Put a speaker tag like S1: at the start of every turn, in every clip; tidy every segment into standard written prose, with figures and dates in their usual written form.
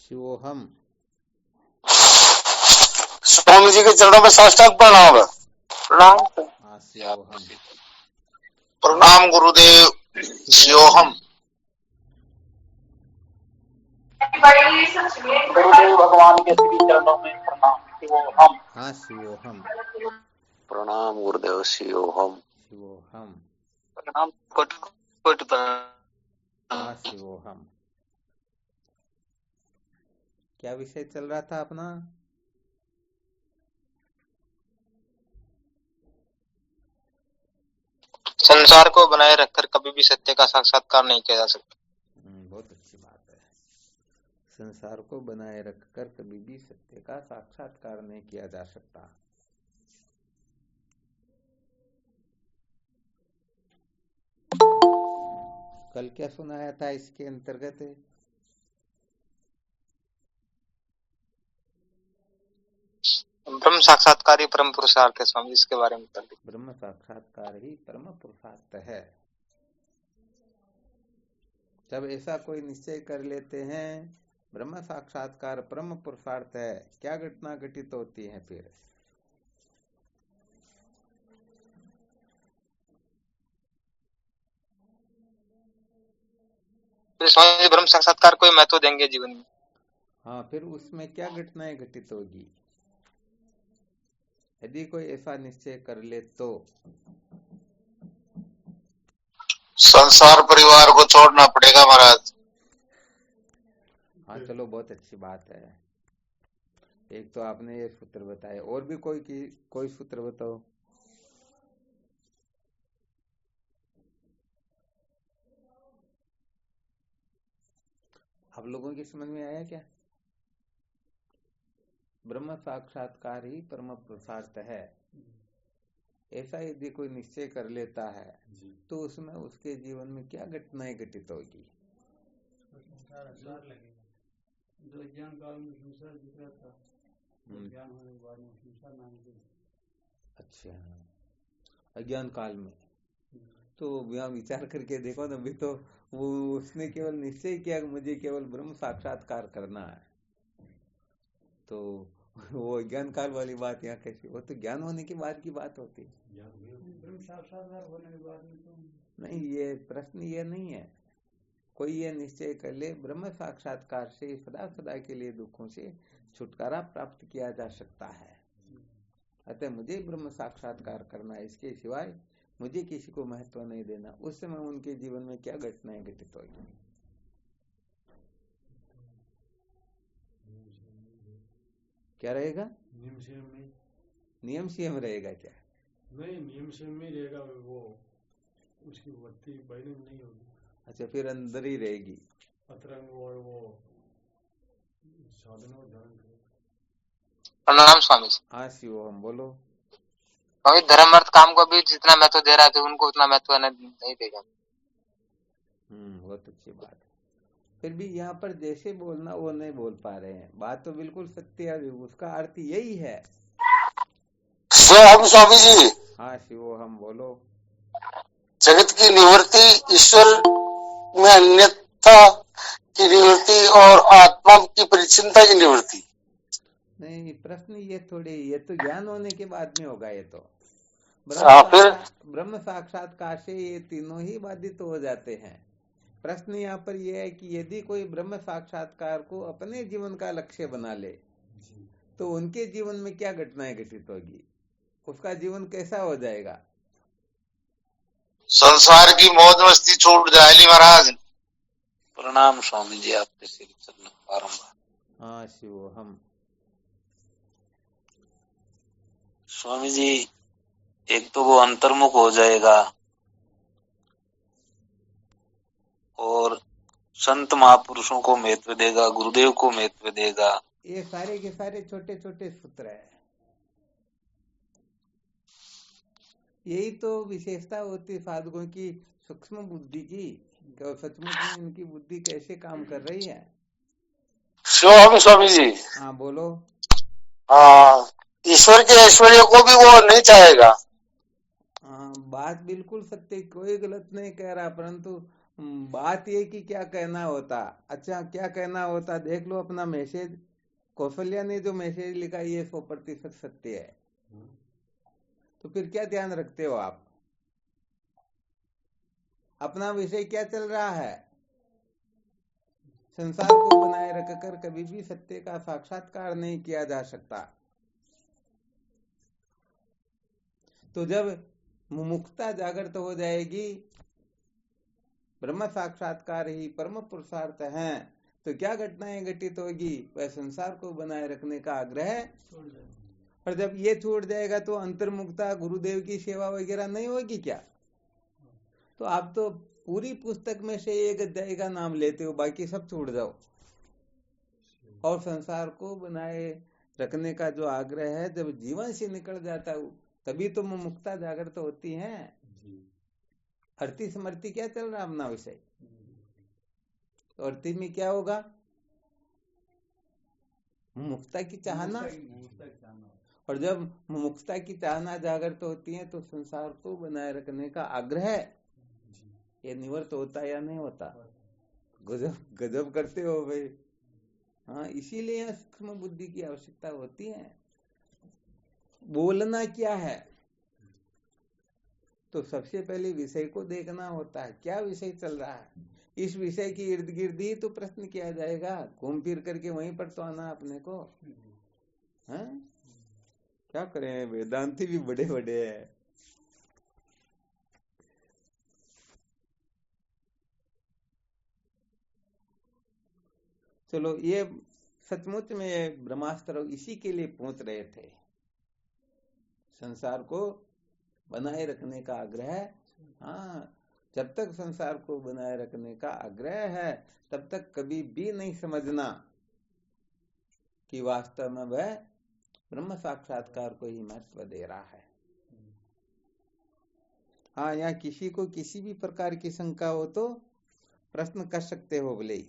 S1: शिवोहम।
S2: स्वामी जी के चरणों में साष्टांग प्रणाम है। प्रणाम।
S1: हाँ शिवोहम।
S2: प्रणाम गुरुदेव। शिवोहम। गुरुदेव भगवान के श्री चरणों में प्रणाम। शिवोहम।
S1: हाँ शिवोहम।
S2: प्रणाम गुरुदेव। शिवोहम।
S1: शिवोहम।
S2: प्रणाम कोटि कोटि प्रणाम।
S1: हाँ शिवोहम। क्या विषय चल रहा था अपना?
S2: संसार को बनाए रखकर कभी भी सत्य का साक्षात्कार नहीं किया जा सकता।
S1: बहुत अच्छी बात है। संसार को बनाए रखकर कभी भी सत्य का साक्षात्कार नहीं किया जा सकता। कल क्या सुनाया था इसके अंतर्गत?
S2: ब्रह्म साक्षात्कार ही परम पुरुषार्थ है स्वामी, इसके बारे में बताइए।
S1: ब्रह्म साक्षात्कार ही परम पुरुषार्थ है। जब ऐसा कोई निश्चय कर लेते हैं ब्रह्म साक्षात्कार परम पुरुषार्थ है, क्या घटना घटित होती है फिर?
S2: स्वामी जी ब्रह्म साक्षात्कार को महत्व देंगे जीवन में।
S1: हाँ, फिर उसमें क्या घटनाएं घटित होगी यदि कोई ऐसा निश्चय कर ले तो?
S2: संसार परिवार को छोड़ना पड़ेगा महाराज।
S1: हाँ चलो, बहुत अच्छी बात है। एक तो आपने ये सूत्र बताए, और भी कोई सूत्र बताओ। आप लोगों की समझ में आया क्या? ब्रह्म साक्षात्कार ही परम पुरुषार्थ है, ऐसा यदि कोई निश्चय कर लेता है तो उसमें उसके जीवन में क्या घटनाएं घटित होगी?
S3: जो ज्ञान काल में संसार दिख रहा था, ज्ञान होने के बाद में संसार नाम के।
S1: अच्छा, अज्ञान काल में तो यहाँ विचार करके देखो ना, भी तो वो उसने केवल निश्चय किया कि मुझे केवल ब्रह्म साक्षात्कार करना है, तो वो अज्ञान काल वाली बात यहाँ कैसी? वो तो ज्ञान होने के बाद की बात होती है।
S3: ब्रह्म साक्षात्कार होने के बाद में तो
S1: नहीं, ये प्रश्न ये नहीं है। कोई ये निश्चय कर ले ब्रह्म साक्षात्कार से सदा सदा के लिए दुखों से छुटकारा प्राप्त किया जा सकता है, अतः मुझे ब्रह्म साक्षात्कार करना है, इसके सिवाय मुझे किसी को महत्व नहीं देना। उस समय उनके जीवन में क्या घटनाएं घटित होगी? क्या रहेगा? नियम संयम रहेगा क्या?
S3: नहीं, नियम संयम में रहेगा, वो उसकी वृत्ति बहने में नहीं होगी।
S1: अच्छा, फिर अंदर ही रहेगी
S3: अतरंग और वो साधनों ध्यान करेगा।
S2: प्रणाम स्वामी जी।
S1: हाँ शिवोहम, बोलो।
S2: स्वामी धर्म अर्थ काम को भी जितना महत्व दे रहा है उनको उतना महत्व नहीं देगा।
S1: बहुत अच्छी बात है। फिर भी यहाँ पर जैसे बोलना वो नहीं बोल पा रहे हैं। बात तो बिल्कुल सत्य है, उसका अर्थ यही है।
S2: शिवोहम स्वामी जी।
S1: हाँ शिवोहम, बोलो।
S2: जगत की निवृत्ति ईश्वर में अन्यथा की निवृत्ति और आत्मा की परिचिनता की निवृत्ति।
S1: नहीं, प्रश्न ये थोड़ी, ये तो ज्ञान होने के बाद में होगा। ये तो ब्रह्म साक्षात्कार से ये तीनों ही बाधित हो जाते हैं। प्रश्न यहाँ पर यह है कि यदि कोई ब्रह्म साक्षात्कार को अपने जीवन का लक्ष्य बना ले तो उनके जीवन में क्या घटनाएं घटित होगी, उसका जीवन कैसा हो जाएगा?
S2: संसार की मौज मस्ती छूट जाएगी महाराज। प्रणाम स्वामी जी, आपके श्री चरण बारंबार।
S1: हाँ शिवोहम।
S2: स्वामी जी, एक तो वो अंतर्मुख हो जाएगा और संत महापुरुषों को महत्व देगा, गुरुदेव को महत्व देगा।
S1: ये सारे के सारे छोटे छोटे सूत्र है। यही तो विशेषता होती साधकों की, सूक्ष्म बुद्धि की। सचमुच में इनकी बुद्धि कैसे काम कर रही है।
S2: स्वामी जी।
S1: हाँ बोलो।
S2: हाँ, ईश्वर के ऐश्वर्य को भी वो नहीं चाहेगा।
S1: हाँ, बात बिल्कुल सत्य, कोई गलत नहीं कह रहा, परंतु बात ये कि क्या कहना होता। अच्छा, क्या कहना होता, देख लो अपना मैसेज। कौशल्या ने जो मैसेज लिखा ये 100% सत्य है, तो फिर क्या ध्यान रखते हो आप? अपना विषय क्या चल रहा है? संसार को बनाए रखकर कभी भी सत्य का साक्षात्कार नहीं किया जा सकता। तो जब मुमुक्षुता जागृत हो जाएगी, ब्रह्म साक्षात्कार ही परम पुरुषार्थ है, तो क्या घटनाएं घटित होगी? वह संसार को बनाए रखने का आग्रह
S3: छोड़ जाए।
S1: और जब ये छूट जाएगा तो अंतर्मुक्ता, गुरुदेव की सेवा वगैरह नहीं होगी क्या? तो आप तो पूरी पुस्तक में से एक अध्याय का नाम लेते हो, बाकी सब छोड़ जाओ। और संसार को बनाए रखने का जो आग्रह है जब जीवन से निकल जाता है, तभी तो मुमुक्षुता जागृत होती है। अर्थी समर्थी क्या चल रहा है अपना विषय? तो अर्थी में क्या होगा? मुमुक्षुता की चाहना। और जब मुमुक्षुता की चाहना जागृत होती है तो संसार को बनाए रखने का आग्रह ये निवर्त होता या नहीं होता? गजब गजब करते हो भाई। हाँ, इसीलिए यहाँ सूक्ष्म बुद्धि की आवश्यकता होती है। बोलना क्या है? तो सबसे पहले विषय को देखना होता है, क्या विषय चल रहा है। इस विषय की इर्द गिर्द ही तो प्रश्न किया जाएगा, घूम फिर करके वहीं पर तो आना अपने को है। क्या करें, वेदांती भी बड़े बड़े हैं। चलो, ये सचमुच में ब्रह्मास्त्र इसी के लिए पहुंच रहे थे, संसार को बनाए रखने का आग्रह। हाँ, जब तक संसार को बनाए रखने का आग्रह है तब तक कभी भी नहीं समझना कि वास्तव में वह ब्रह्म साक्षात्कार को ही महत्व दे रहा है। हाँ, यहाँ किसी को किसी भी प्रकार की शंका हो तो प्रश्न कर सकते हो बोले।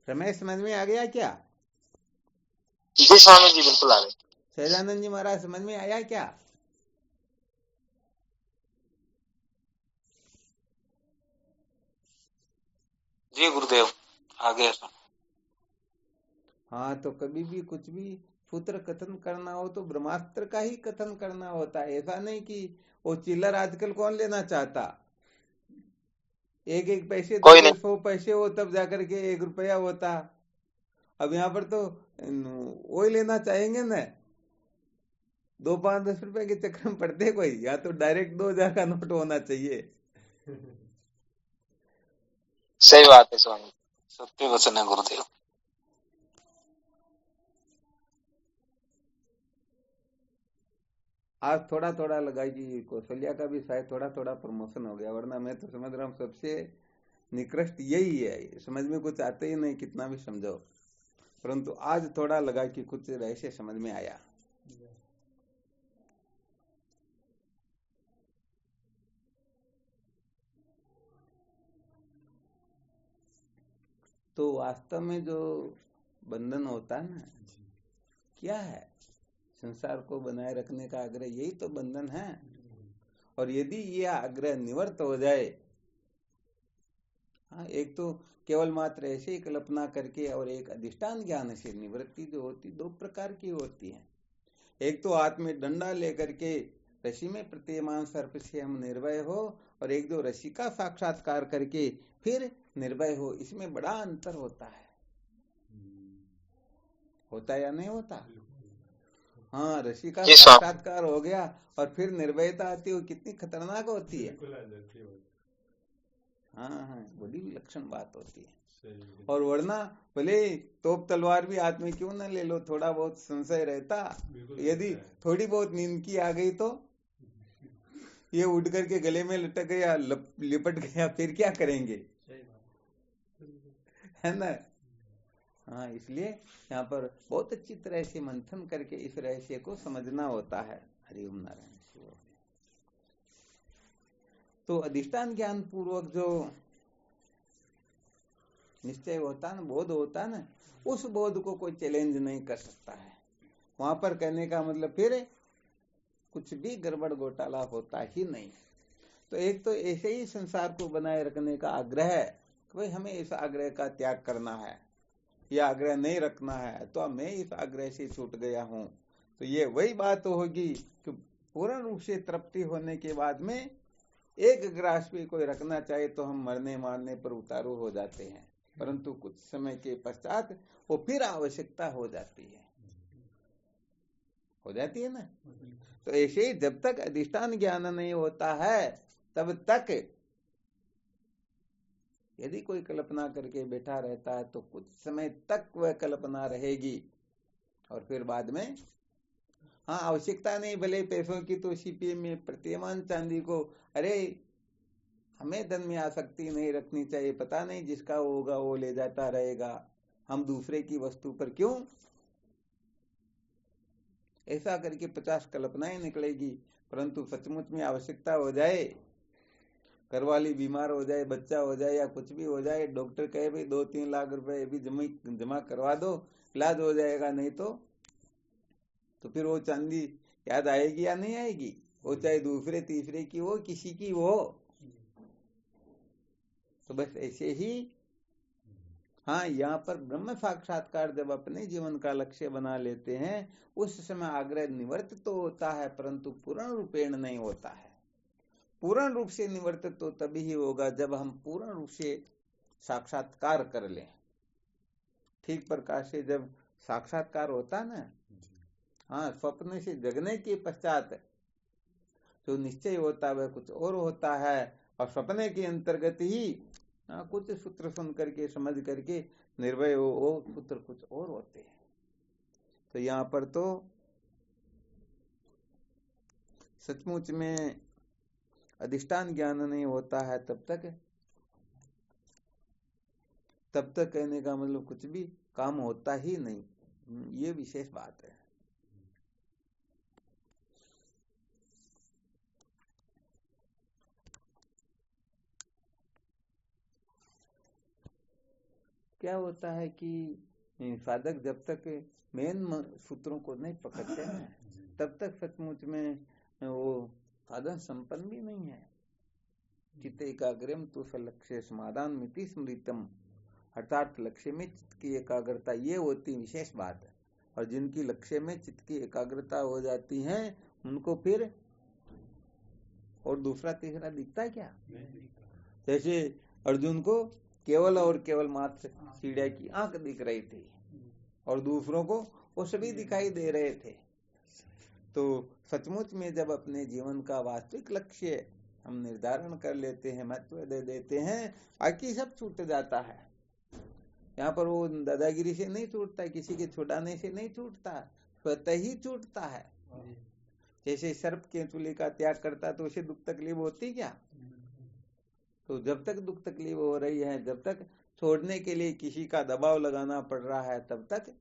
S1: रमेश, समझ में आ गया क्या?
S2: जी स्वामी जी, बिल्कुल आ गए।
S1: सहजानंद जी महाराज, समझ में आया क्या?
S2: जी गुरुदेव, आ गया।
S1: हाँ, तो कभी भी कुछ भी सूत्र कथन करना हो तो ब्रह्मास्त्र का ही कथन करना होता है। ऐसा नहीं कि वो चिल्लर आजकल कौन लेना चाहता। एक एक पैसे
S2: कोई
S1: दो,
S2: नहीं।
S1: 100 पैसे हो तब जाकर के 1 रुपया होता। अब यहाँ पर तो वही लेना चाहेंगे ना, 2, 5, 10 रुपए के चक्कर में पड़ते कोई, या तो डायरेक्ट 2000 का नोट होना चाहिए।
S2: सही बात है स्वामी, सत्य वचन है गुरुदेव।
S1: आज थोड़ा थोड़ा लगाएगी, कौशल्या का भी शायद थोड़ा थोड़ा प्रमोशन हो गया, वरना मैं तो समझ रहा हूँ सबसे निकृष्ट यही है। समझ में कुछ आते ही नहीं, कितना भी समझो, परंतु आज थोड़ा लगा कि कुछ रहस्य समझ में आया। तो वास्तव में जो बंधन होता है ना, क्या है? संसार को बनाए रखने का आग्रह, यही तो बंधन है। और यदि यह आग्रह निवर्त हो जाए, हाँ, एक तो केवल मात्र ऐसे ही कल्पना करके और एक अधिष्ठान ज्ञान से निवृत्ति जो होती 2 प्रकार की होती है। एक तो हाथ में डंडा लेकर के रस्सी में प्रतीयमान सर्प से हम निर्भय हो, और एक जो रस्सी का साक्षात्कार करके फिर निर्भय हो, इसमें बड़ा अंतर होता है। होता या नहीं होता? हाँ, रस्सी का साक्षात्कार हो गया और फिर निर्भयता आती है, कितनी खतरनाक होती है। हाँ, बड़ी विलक्षण बात होती है। और वरना भले तोप तलवार भी हाथ में क्यों ना ले लो, थोड़ा बहुत संशय रहता। यदि थोड़ी बहुत नींद की आ गई तो ये उठ करके गले में लटक गया, लिपट गया, फिर क्या करेंगे, है ना? हाँ, इसलिए यहाँ पर बहुत अच्छी तरह से मंथन करके इस रहस्य को समझना होता है। हरिओम नारायण शिव। तो अधिष्ठान ज्ञान पूर्वक जो निश्चय होता ना, बोध होता ना, उस बोध को कोई चैलेंज नहीं कर सकता है। वहां पर कहने का मतलब फिर कुछ भी गड़बड़ घोटाला होता ही नहीं। तो एक तो ऐसे ही संसार को बनाए रखने का आग्रह है कि भाई हमें इस आग्रह का त्याग करना है, यह आग्रह नहीं रखना है, तो मैं इस आग्रह से छूट गया हूं। तो ये वही बात होगी कि पूर्ण रूप से तृप्ति होने के बाद में एक ग्रास भी कोई रखना चाहे तो हम मरने मारने पर उतारू हो जाते हैं, परंतु कुछ समय के पश्चात वो फिर आवश्यकता हो जाती है ना। तो ऐसे ही जब तक अधिष्ठान ज्ञान नहीं होता है तब तक यदि कोई कल्पना करके बैठा रहता है तो कुछ समय तक वह कल्पना रहेगी, और फिर बाद में हाँ आवश्यकता नहीं भले पैसों की, तो सीपीएम में प्रतिमान चांदी को, अरे हमें धन में आसक्ति नहीं रखनी चाहिए, पता नहीं जिसका होगा वो ले जाता रहेगा, हम दूसरे की वस्तु पर क्यों, ऐसा करके 50 कल्पनाएं निकलेगी। परंतु सचमुच में आवश्यकता हो जाए, घरवाली बीमार हो जाए, बच्चा हो जाए या कुछ भी हो जाए, डॉक्टर कहे भाई 2-3 लाख रुपए भी जमा करवा दो, इलाज हो जाएगा, नहीं तो फिर वो चांदी याद आएगी या नहीं आएगी, वो चाहे दूसरे तीसरे की हो, किसी की हो। तो बस ऐसे ही हाँ, यहाँ पर ब्रह्म साक्षात्कार जब अपने जीवन का लक्ष्य बना लेते हैं उस समय आग्रह निवर्तित तो होता है, परंतु पूर्ण रूपेण नहीं होता है। पूर्ण रूप से निवर्तित तो तभी ही होगा जब हम पूर्ण रूप से साक्षात्कार कर लें। ठीक प्रकार से जब साक्षात्कार होता ना, हाँ, स्वप्न से जगने के पश्चात जो निश्चय होता है वह कुछ और होता है, और सपने के अंतर्गत ही कुछ सूत्र सुन करके समझ करके निर्भय हो सूत्र कुछ और होते हैं। तो यहाँ पर तो सचमुच में अधिष्ठान ज्ञान नहीं होता है तब तक कहने का मतलब कुछ भी काम होता ही नहीं, ये विशेष बात है। क्या होता है कि साधक जब तक मेन सूत्रों को नहीं पकड़ते हैं तब तक सचमुच में वो साधन संपन्न भी नहीं है। चित्त एकाग्रम तो लक्ष्य समाधान मिति स्मृतम, अर्थात लक्ष्य में चित्त की एकाग्रता ये होती विशेष बात है। और जिनकी लक्ष्य में चित्त की एकाग्रता हो जाती है उनको फिर और दूसरा तीसरा दिखता है क्या? जैसे अर्जुन को केवल और केवल मात्र चिड़िया की आंख दिख रही थी और दूसरों को वो सभी दिखाई दे रहे थे। तो सचमुच में जब अपने जीवन का वास्तविक लक्ष्य हम निर्धारण कर लेते हैं, महत्व दे देते हैं, बाकी सब छूट जाता है। यहाँ पर वो दादागिरी से नहीं छूटता, किसी के छुड़ाने से नहीं छूटता, स्वतः ही छूटता है। जैसे सर्प केंचुली का त्याग करता तो उसे दुख तकलीफ होती क्या? तो जब तक दुख तकलीफ हो रही है, जब तक छोड़ने के लिए किसी का दबाव लगाना पड़ रहा है तब तक,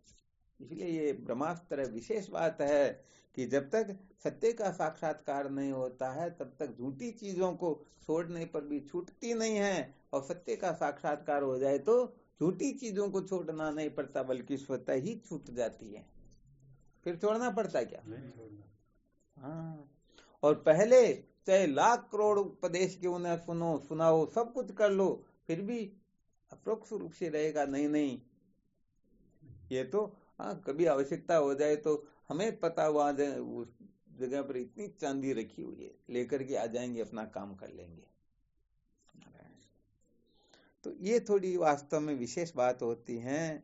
S1: इसलिए ये ब्रह्मास्त्र विशेष बात है कि जब तक सत्य का साक्षात्कार नहीं होता है तब तक झूठी चीजों को छोड़ने पर भी छूटती नहीं है, और सत्य का साक्षात्कार हो जाए तो झूठी चीजों को छोड़ना नहीं पड़ता बल्कि स्वतः ही छूट जाती है। फिर छोड़ना पड़ता है क्या? हाँ, और पहले चाहे लाख करोड़ उपदेश क्यों न सुनाओ, सब कुछ कर लो, फिर भी अप्रोक्ष रूप से रहेगा नहीं। ये तो हाँ, कभी आवश्यकता हो जाए तो हमें पता वहां उस जगह पर इतनी चांदी रखी हुई है, लेकर के आ जाएंगे, अपना काम कर लेंगे। तो ये थोड़ी वास्तव में विशेष बात होती है।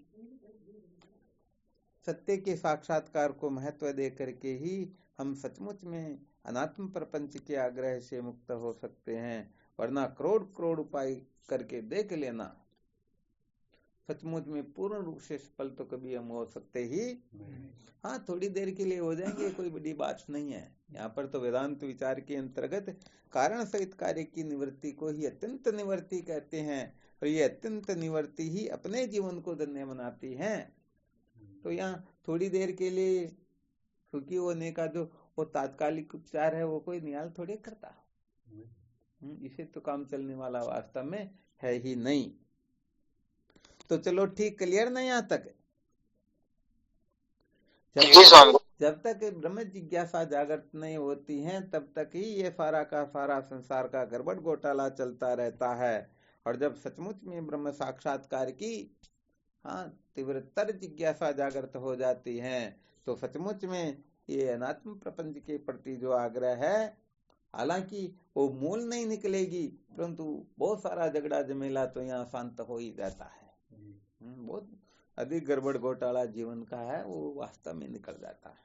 S1: सत्य के साक्षात्कार को महत्व दे करके ही हम सचमुच में अनात्म प्रपंच के आग्रह से मुक्त हो सकते हैं, वरना करोड़ उपाय करके देख लेना, सचमुच में पूर्ण रूप से सफल तो कभी हम हो सकते ही हाँ, थोड़ी देर के लिए हो जाएंगे, कोई बड़ी बात नहीं है। यहाँ पर तो वेदांत विचार के अंतर्गत कारण सहित कार्य की निवृत्ति को ही अत्यंत निवृत्ति कहते हैं, और ये अत्यंत निवृत्ति ही अपने जीवन को धन्य बनाती है। तो यहाँ थोड़ी देर के लिए सुखी होने का जो वो तात्कालिक उपचार है वो कोई नियाल थोड़े करता, इसे तो काम चलने वाला वास्तव में है ही नहीं। तो चलो ठीक, क्लियर नहीं यहाँ तक?
S2: जी स्वामी।
S1: जब तक ब्रह्म जिज्ञासा जागृत नहीं होती है तब तक ही ये सारा का सारा संसार का गड़बड़ घोटाला चलता रहता है। और जब सचमुच में ब्रह्म साक्षात्कार की तीव्रतर जिज्ञासा जागृत हो जाती है तो सचमुच में ये अनात्म प्रपंच के प्रति जो आग्रह है, हालांकि वो मूल नहीं निकलेगी, परंतु बहुत सारा झगड़ा झमेला तो यहाँ शांत हो ही जाता है। बहुत अधिक गड़बड़ घोटाला जीवन का है वो वास्तव में निकल जाता है।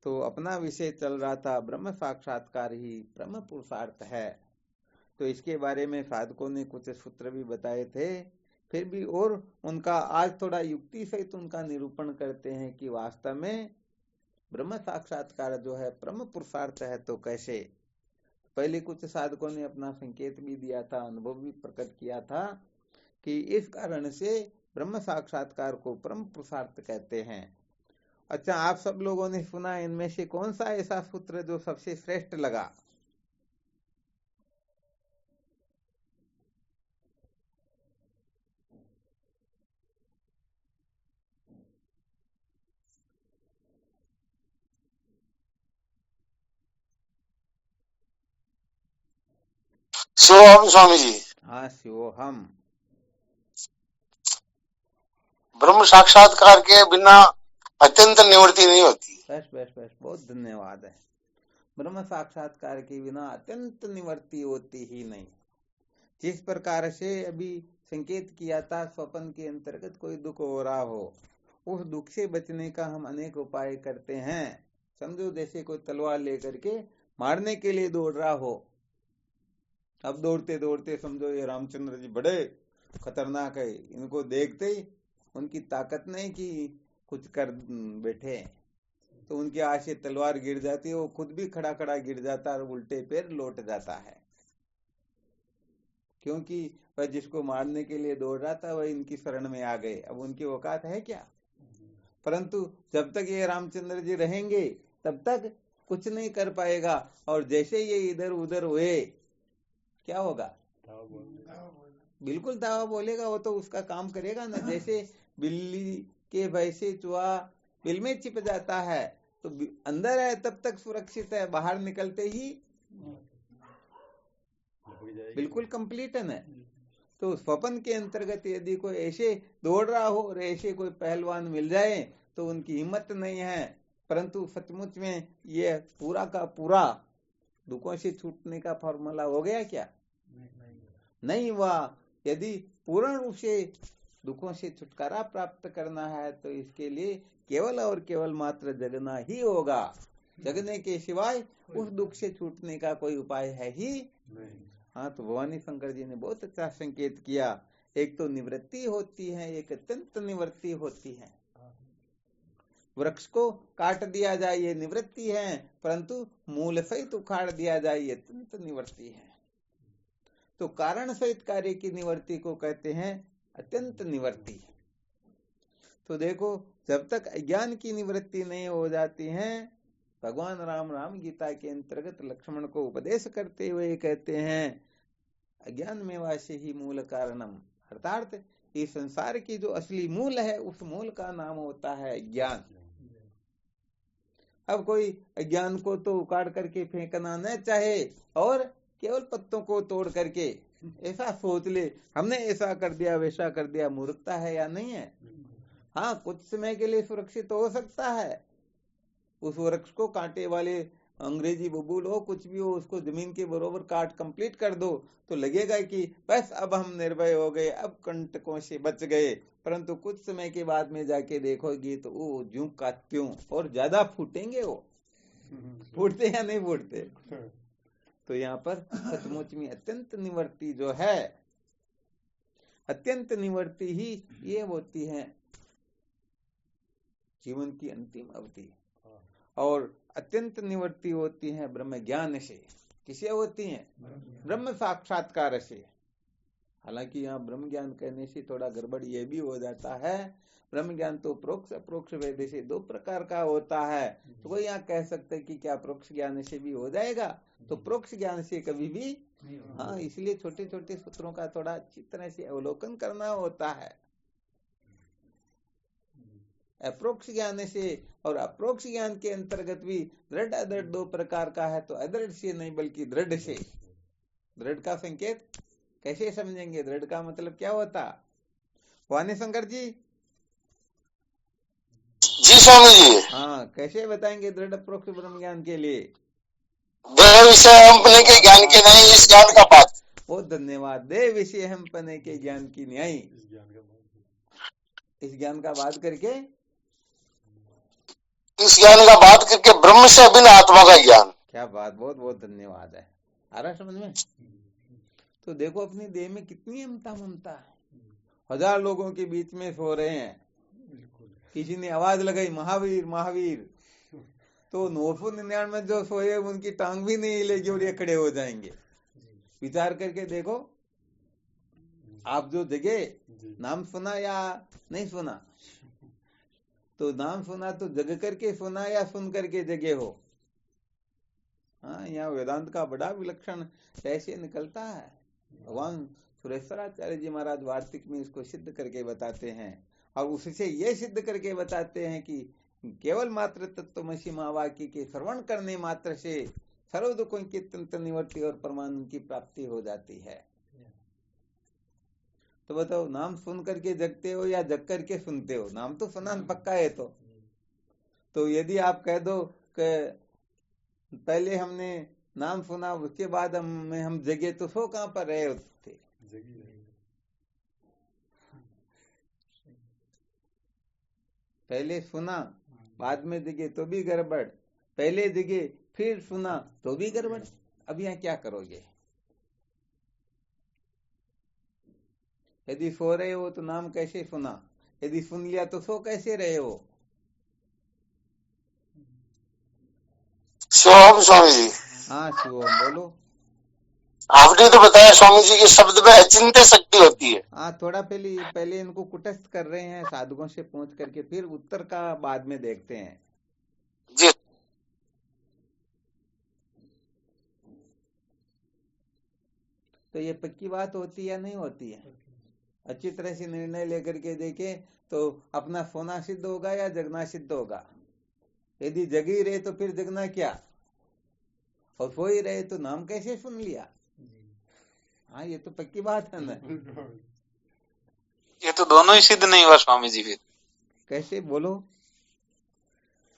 S1: तो अपना विषय चल रहा था ब्रह्म साक्षात्कार ही ब्रह्म पुरुषार्थ है। तो इसके बारे में साधकों ने कुछ सूत्र भी बताए थे, फिर भी और उनका आज थोड़ा युक्ति सहित उनका निरूपण करते हैं कि वास्तव में ब्रह्म साक्षात्कार जो है ब्रह्म पुरुषार्थ है तो कैसे। पहले कुछ साधकों ने अपना संकेत भी दिया था, अनुभव भी प्रकट किया था कि इस कारण से ब्रह्म साक्षात्कार को ब्रह्म पुरुषार्थ कहते हैं। अच्छा, आप सब लोगों ने सुना, इनमें से कौन सा ऐसा सूत्र जो सबसे श्रेष्ठ लगा?
S2: शिवोहम स्वामी जी।
S1: हाँ, शिवोहम।
S2: ब्रह्म साक्षात्कार के बिना अत्यंत निवृत्ति नहीं होती।
S1: बस बस बस, बहुत धन्यवाद है। ब्रह्म साक्षात्कार के बिना अत्यंत निवृत्ति होती ही नहीं। जिस प्रकार से अभी संकेत किया था, स्वप्न के अंतर्गत कोई दुख हो रहा हो, उस दुख से बचने का हम अनेक उपाय करते हैं। समझो जैसे कोई तलवार लेकर के मारने के लिए दौड़ रहा हो, अब दौड़ते दौड़ते समझो ये रामचंद्र जी बड़े खतरनाक है, इनको देखते ही उनकी ताकत नहीं कि कुछ कर बैठे, तो उनके हाथ से तलवार गिर जाती है, वो खुद भी खड़ा खड़ा गिर जाता है और उल्टे पैर लौट जाता है, क्योंकि वह जिसको मारने के लिए दौड़ रहा था वह इनकी शरण में आ गए। अब उनकी औकात है क्या? परंतु जब तक ये रामचंद्र जी रहेंगे तब तक कुछ नहीं कर पाएगा। और जैसे ये इधर उधर हुए, क्या होगा? बिल्कुल दावा बोलेगा, वो तो उसका काम करेगा ना। जैसे बिल्ली के भय से चूहा बिल में छिप जाता है, तो अंदर है तब तक सुरक्षित है, बाहर निकलते ही बिल्कुल कंप्लीट है ना। तो स्वप्न के अंतर्गत यदि कोई ऐसे दौड़ रहा हो और ऐसे कोई पहलवान मिल जाए तो उनकी हिम्मत नहीं है, परंतु सचमुच में ये पूरा का पूरा दुखों से छूटने का फॉर्मूला हो गया क्या? नहीं हुआ। यदि पूर्ण रूप से दुखों से छुटकारा प्राप्त करना है तो इसके लिए केवल और केवल मात्र जगना ही होगा। जगने के सिवाय उस दुख से छूटने का कोई उपाय है ही नहीं। हाँ, तो भवानी शंकर जी ने बहुत अच्छा संकेत किया। एक तो निवृत्ति होती है, एक अत्यंत निवृत्ति होती है। वृक्ष को काट दिया जाए ये निवृत्ति है, परंतु मूल सहित उखाड़ दिया जाए ये अत्यंत निवृत्ति है। तो कारण सहित कार्य की निवृत्ति को कहते हैं अत्यंत निवृत्ति। तो देखो, जब तक अज्ञान की निवृत्ति नहीं हो जाती है, भगवान राम गीता के अंतर्गत लक्ष्मण को उपदेश करते हुए कहते हैं अज्ञान में वासे ही मूल कारणम, अर्थात इस संसार की जो असली मूल है उस मूल का नाम होता है ज्ञान। अब कोई अज्ञान को तो उखाड़ करके फेंकना न चाहे और केवल पत्तों को तोड़ करके ऐसा सोच ले हमने ऐसा कर दिया वैसा कर दिया, मूर्खता है या नहीं है? हाँ, कुछ समय के लिए सुरक्षित हो सकता है। उस वृक्ष को कांटे वाले अंग्रेजी बबूल हो कुछ भी हो, उसको जमीन के बरोबर काट कंप्लीट कर दो तो लगेगा कि बस अब हम निर्भय हो गए, अब कंटकों से बच गए। परंतु कुछ समय के बाद में जाके देखोगी तो वो ज्यों का त्यों और ज्यादा फूटेंगे। वो फूटते या नहीं फूटते? तो यहाँ पर सचमुच में अत्यंत निवृत्ति जो है, अत्यंत निवृत्ति ही ये होती है जीवन की अंतिम अवधि। और अत्यंत निवृत्ति होती है ब्रह्म ज्ञान से। किसे होती है? ब्रह्म साक्षात्कार से। हालांकि यहाँ ब्रह्म ज्ञान कहने से थोड़ा गड़बड़ ये भी हो जाता है। ब्रह्म ज्ञान तो प्रोक्ष अप्रोक्ष वेद से दो प्रकार का होता है। तो कोई यहाँ कह सकते हैं कि क्या प्रोक्ष ज्ञान से भी हो जाएगा, तो प्रोक्ष ज्ञान से कभी भी हाँ, इसलिए छोटे छोटे सूत्रों का थोड़ा अच्छी तरह से अवलोकन करना होता है। अप्रोक्ष ज्ञान से और अप्रोक्ष ज्ञान के अंतर्गत भी दृढ़ अदृढ़ दो प्रकार का है। तो अदृढ़ से नहीं बल्कि दृढ़ से। दृढ़ का संकेत कैसे समझेंगे? दृढ़ का मतलब क्या होता? वाणी शंकर जी।
S2: जी स्वामी जी।
S1: हाँ, कैसे बताएंगे दृढ़ अप्रोक्ष ब्रह्म ज्ञान के लिए?
S2: दृढ़ विषय हम पने के ज्ञान के नहीं, इस ज्ञान का बात।
S1: बहुत धन्यवाद। दे विषय हम पने के ज्ञान की न्याय, इस ज्ञान का बात करके,
S2: इस ज्ञान का बात करके ब्रह्म से अभिन्न आत्मा का ज्ञान।
S1: क्या बात, बहुत बहुत धन्यवाद है। आ रहा समझ में? तो देखो अपनी देह में कितनी ममता है। 1000 लोगों के बीच में सो रहे हैं, किसी ने आवाज लगाई महावीर महावीर, तो 999 जो सोए उनकी टांग भी नहीं हिलेगी और ये खड़े हो जाएंगे। विचार करके देखो, आप जो जगे नाम सुना या नहीं सुना? तो नाम सुना तो जग करके सुना या सुन करके जगे हो? हाँ, यहाँ वेदांत का बड़ा विलक्षण ऐसे निकलता है। भगवान सुरेश्वराचार्य जी महाराज वार्तिक में इसको सिद्ध करके बताते हैं, और उससे ये सिद्ध करके बताते हैं कि केवल मात्र तत्वमसि महावाक्य के श्रवण करने मात्र से सर्व दुखों की तंत्र निवृत्ति और परमानंद की प्राप्ति हो जाती है। तो बताओ, नाम सुन करके जगते हो या जग करके सुनते हो? नाम तो सुना पक्का है। तो यदि आप कह दो कि पहले हमने नाम सुना उसके बाद हम जगे, तो सो कहां पर रहे होते? पहले सुना बाद में जगे तो भी गड़बड़, पहले जगे फिर सुना तो भी गड़बड़। अब यहाँ क्या करोगे? यदि सो रहे हो तो नाम कैसे सुना? यदि सुन लिया तो सो कैसे रहे हो?
S2: शिवम स्वामी जी।
S1: हाँ शिवम बोलो।
S2: आपने तो बताया स्वामी जी कि शब्द में अचिंत्य शक्ति होती है।
S1: हाँ, थोड़ा पहले इनको कुटस्थ कर रहे हैं साधकों से पूछ करके, फिर उत्तर का बाद में देखते हैं
S2: जी।
S1: तो ये पक्की बात होती है या नहीं होती है? अच्छी तरह से निर्णय लेकर के देखे तो अपना सोना सिद्ध होगा या जगना सिद्ध होगा? यदि जगी रहे तो फिर जगना क्या, और सो ही रहे तो नाम कैसे सुन लिया? हाँ, ये तो पक्की बात है ना।
S2: ये तो दोनों ही सिद्ध नहीं हुआ स्वामी जी। फिर
S1: कैसे बोलो?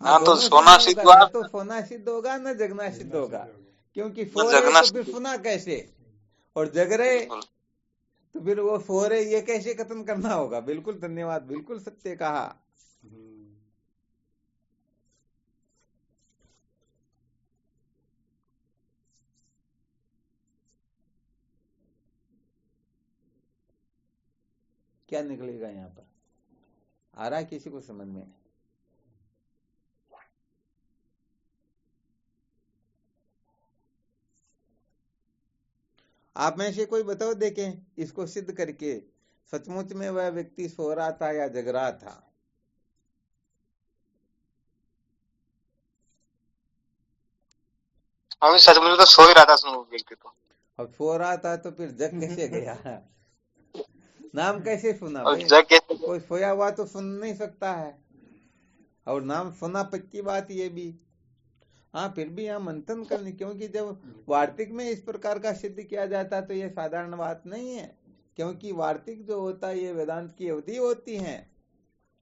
S2: हाँ, तो सोना सिद्ध हुआ,
S1: तो सोना सिद्ध होगा ना जगना सिद्ध होगा, क्योंकि सो रहे तो फिर सुना कैसे, और जग रहे तो फिर वो सो रहे ये कैसे खत्म करना होगा? बिल्कुल धन्यवाद, बिल्कुल सत्य कहा। क्या निकलेगा यहाँ पर? आ रहा है किसी को समझ में? आप में से कोई बताओ, देखें इसको सिद्ध करके, सचमुच में वह व्यक्ति सो रहा था या जग रहा था?
S2: स्वामी सच में तो सो ही रहा था व्यक्ति तो।
S1: अब सो रहा था तो फिर जग कैसे गया? नाम कैसे सुना? कोई सोया हुआ तो सुन नहीं सकता है, और नाम सुना पक्की बात ये भी। हाँ, फिर भी यहाँ मंथन करनी, क्योंकि जब वार्तिक में इस प्रकार का सिद्ध किया जाता तो ये साधारण बात नहीं है। क्योंकि वार्तिक जो होता है ये वेदांत की अवधि होती है,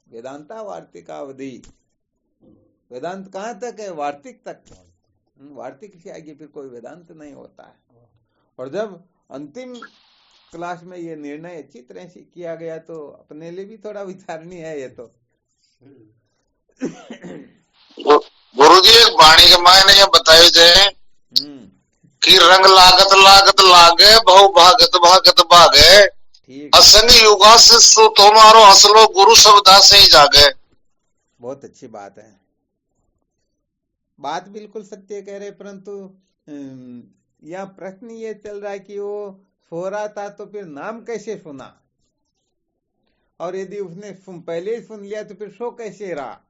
S1: वेदांता वार्तिक अवधि। वेदांत कहाँ तक है? वार्तिक तक। वार्तिक से आगे फिर कोई वेदांत नहीं होता है। और जब अंतिम क्लास में ये निर्णय अच्छी तरह से किया गया तो अपने लिए भी थोड़ा विचारणीय है ये तो।
S2: गुरु जी एक वाणी के मायने ये बताए जाए कि रंग लागत लागत लागे, बहु भागत भागत भागे, असंग युगा से सो तुम्हारो हसलो गुरु शब्दा से ही जागे।
S1: बहुत अच्छी बात है, बात बिल्कुल सत्य कह रहे, परंतु यह प्रश्न ये चल रहा है कि वो सो रहा था तो फिर नाम कैसे सुना, और यदि उसने पहले ही सुन लिया तो फिर सो कैसे रहा।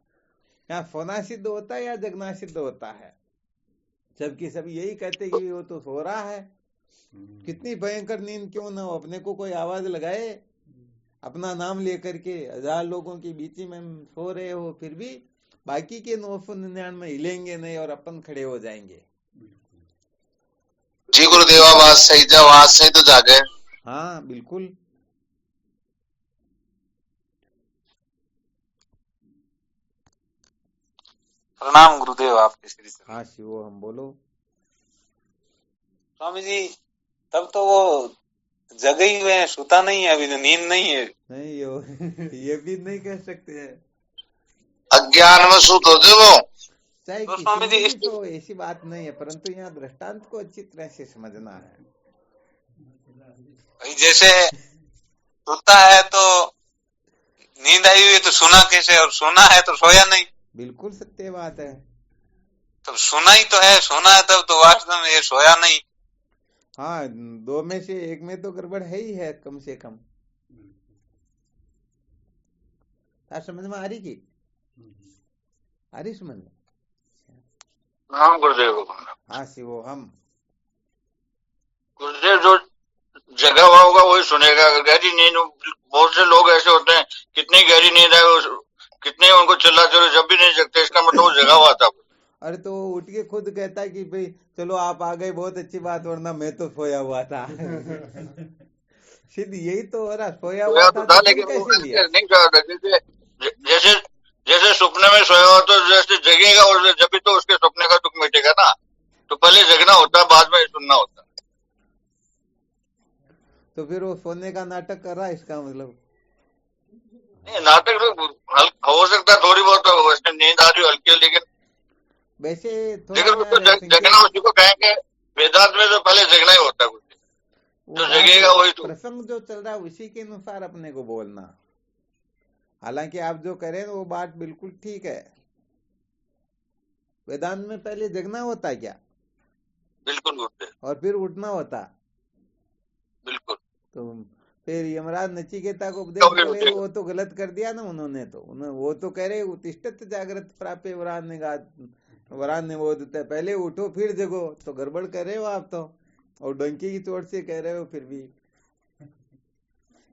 S1: यहाँ सोना सिद्ध होता है या जगना सिद्ध होता है? जबकि सब यही कहते कि वो तो सो रहा है। कितनी भयंकर नींद क्यों ना हो, अपने को कोई आवाज लगाए, अपना नाम लेकर के 1000 लोगों के बीच में सो रहे हो, फिर भी बाकी के 999 हिलेंगे नहीं और अपन खड़े हो जाएंगे।
S2: जी गुरुदेव, आवाज सही, जब आवाज सही तो जागे।
S1: हाँ बिल्कुल।
S2: प्रणाम गुरुदेव, आपके श्री चरण।
S1: हाँ शिवो, हम बोलो।
S2: स्वामी जी, तब तो वो जगे ही हुए हैं, सुता नहीं है, अभी तो नींद नहीं है।
S1: नहीं यो ये भी नहीं कह सकते हैं,
S2: अज्ञान में सुत होते वो।
S1: चाहे
S2: तो
S1: किसी
S2: स्वामी जी
S1: में भी तो ऐसी बात नहीं है, परंतु यहाँ दृष्टांत को अच्छी तरह से समझना है।
S2: जैसे सुता है तो नींद आई हुई है तो सोना कैसे, और सोना है तो सोया नहीं।
S1: बिल्कुल सत्य बात है।
S2: तब सोना ही तो है, सोना है तब तो वास्तव में ये सोया नहीं।
S1: हाँ, दो में से एक में तो गड़बड़ है ही है, कम से कम। समझ में आ रही की? आ रही समझ में?
S2: हाँ गुरुदेव।
S1: हाँ शिवो हम।
S2: गुरुदेव, जो जगा हुआ होगा वही सुनेगा। गहरी नींद, बहुत से लोग ऐसे होते हैं, कितनी गहरी नींद है, कितने उनको चिल्ला चलो जब भी नहीं जगते, इसका मतलब वो जगा हुआ था।
S1: अरे तो उठ के खुद कहता है कि भाई चलो आप आ गए, बहुत अच्छी बात, वरना मैं तो सोया हुआ था। सिद्ध यही तो हो रहा, सोया हुआ था तो
S2: लेकिन
S1: तुम
S2: वो
S1: कैसे लिया?
S2: नहीं सोया था। जैसे जैसे सपने में सोया हुआ तो जैसे जगेगा और जब भी तो उसके सपने का दुख मिटेगा ना। तो पहले जगना होता है, बाद में सुनना होता है।
S1: तो फिर वो सोने का नाटक कर रहा है, इसका मतलब?
S2: नहीं, नाटक तो हो सकता है थोड़ी बहुत, वैसे नींद आ रही हो हल्की, लेकिन
S1: वैसे थोड़ा
S2: लेकिन उसको
S1: यार
S2: जगना उसी को कहेंगे। वेदांत में तो पहले जगना ही होता है कुछ, जो जगेगा वही तो।
S1: प्रसंग जो चल रहा है उसी के अनुसार अपने को बोलना। हालांकि आप जो करें वो बात बिल्कुल ठीक है। वेदांत में पहले जगना होता है क्या?
S2: बिल्कुल होते,
S1: और फिर उठना होता।
S2: बिल्कुल।
S1: तो फिर यमराज नचिकेता को उपदेश करे तो वो तो गलत कर दिया ना उन्होंने। तो वो तो कह रहे उत्तिष्ठत जागृत प्राप्य वरान्य बोधते, पहले उठो फिर जगो, तो गड़बड़ कर रहे हो आप तो, और डंकी की चोट से कह रहे हो। फिर भी